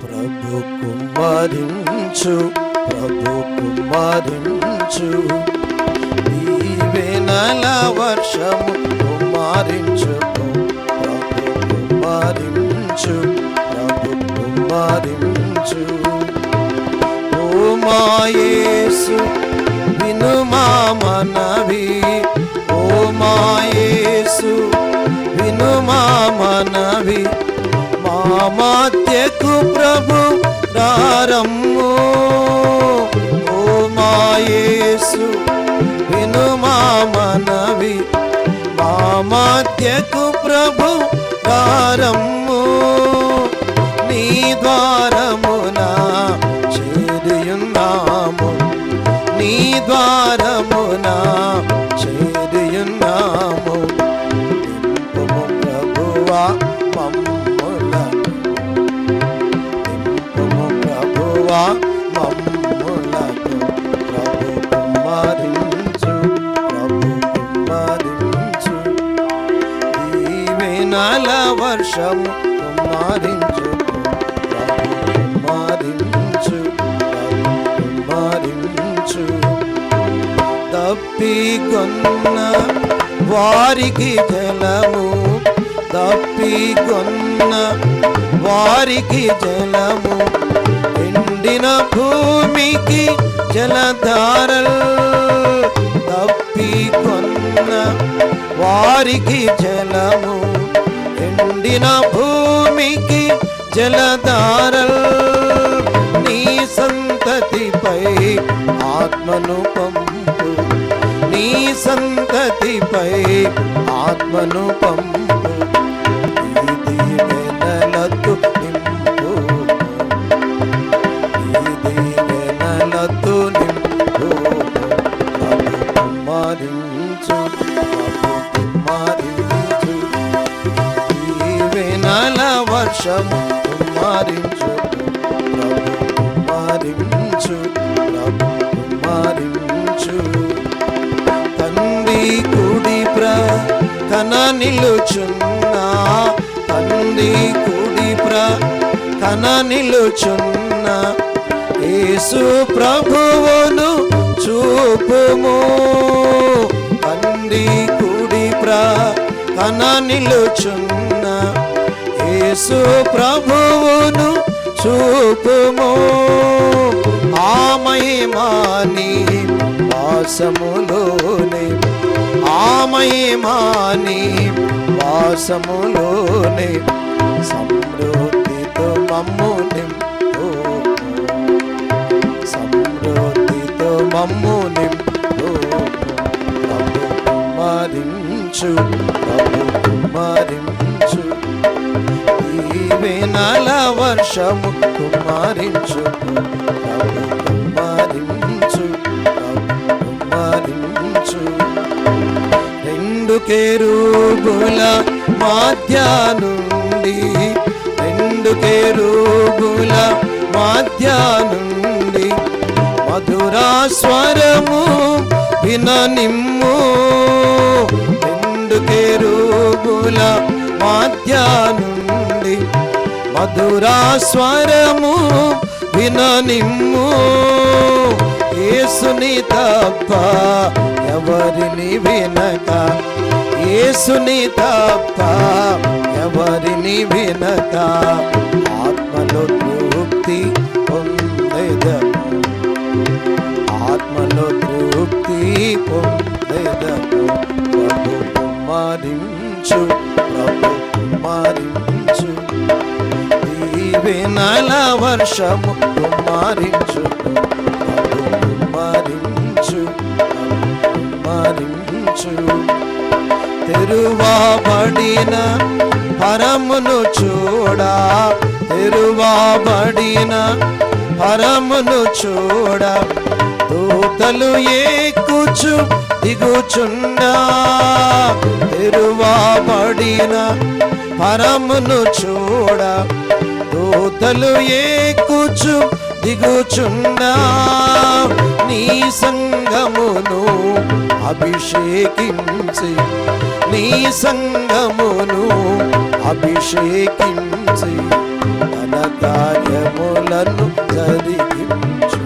ప్రభు కుమ్మరించు, ప్రభు కుమ్మరించు, దీవెనల వర్షము కుమ్మరించు, ప్రభు కుమ్మరించు, ప్రభు కుమ్మరించు. ఓ మా యేసు విను మా మనవి, ఓ మా యేసు విను మా మనవి, మా మధ్యకు ప్రభు రారమ్ము. ఓ మా యేసు విను మా మనవి, మా మధ్యకు ప్రభు రారమ్ము. నీ ద్వారమున చేరియున్నాము, నీ ద్వారమున చేరియున్నాము. నింపుము ప్రభువా మమ్ములను, నింపుము ప్రభువా మమ్ములను. ప్రభు కుమ్మరించు, ప్రభు కుమ్మరించు, దీవెనల వర్షము కుమ్మరించు, ప్రభు కుమ్మరించు, ప్రభు కుమ్మరించు. తప్పికొన్న వారికి జలము, తప్పికొన్న వారికి జలము, ఎండిన భూమికి జలధారలు. తప్పికొన్న వారికి జలము, ఎండిన భూమికి జలధారలు. నీ సంతతిపై ఆత్మను పంపు, నీ సంతతిపై ఆత్మను పంపు. ఈ దీవెనలతో నింపు, ఈ దీవెనలతో నింపు. ప్రభు కుమ్మరించు, ప్రభు కుమ్మరించు, దీవెనల వర్షము కుమ్మరించు, ప్రభు కుమ్మరించు, ప్రభు కుమ్మరించు. తండ్రి కుడి ప్రక్కన నిలుచున్నా, తండ్రి కుడి ప్రక్కన నిలుచున్నా, యేసు ప్రభువును చూపుము. తండ్రి కుడి ప్రక్కన నిలుచున్నా, యేసు ప్రభువును చూపుము. ఆ మహిమాని వాసములోనే, ఆ మహిమాని వాసములోనే, సమృద్ధితో మమ్ము నింపు, సమృద్ధితో మమ్ము నింపు. ప్రభు కుమ్మరించు, ప్రభు కుమ్మరించు, దీవెనల వర్షము కుమ్మరించు, ప్రభు కుమ్మరించు, ప్రభు కుమ్మరించు. రెండు కెరూబుల మధ్య నుండి, రెండు కెరూబుల మధ్య నుండి, మధుర స్వరము విననిమ్ము. రెండు కెరూబుల మధ్య నుండి, మధుర స్వరము విననిమ్ము. యేసుని తప్ప ఎవరిని వినక, యేసుని తప్ప ఎవరిని వినక, ఆత్మలో తృప్తి పొందెదము, ఆత్మలో తృప్తి పొందెదము. ప్రభు కుమ్మరించు, ప్రభు కుమ్మరించు, దీవెనల వర్షము కుమ్మరించు, ప్రభు కుమ్మరించు, ప్రభు కుమ్మరించు. తెరువబడిన పరమును చూడా, తెరువబడిన పరమును చూడా, దూతలు ఎక్కుచు దిగుచున్నా. తెరువబడిన పరమును చూడా, దూతలు ఎక్కుచు దిగుచున్నా. నీ సంగమును అభిషేకించి, నీ సంగమును అభిషేకించి, తన కార్యములను జరిగించు,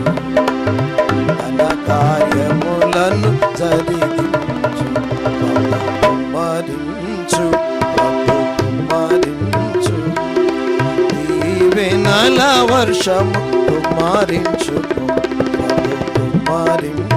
తన కార్యములను జరిగించు. ప్రభు కుమ్మరించు, ప్రభు కుమ్మరించు, దీవెనల వర్షము కుమ్మరించు, ప్రభు కుమ్మరించు.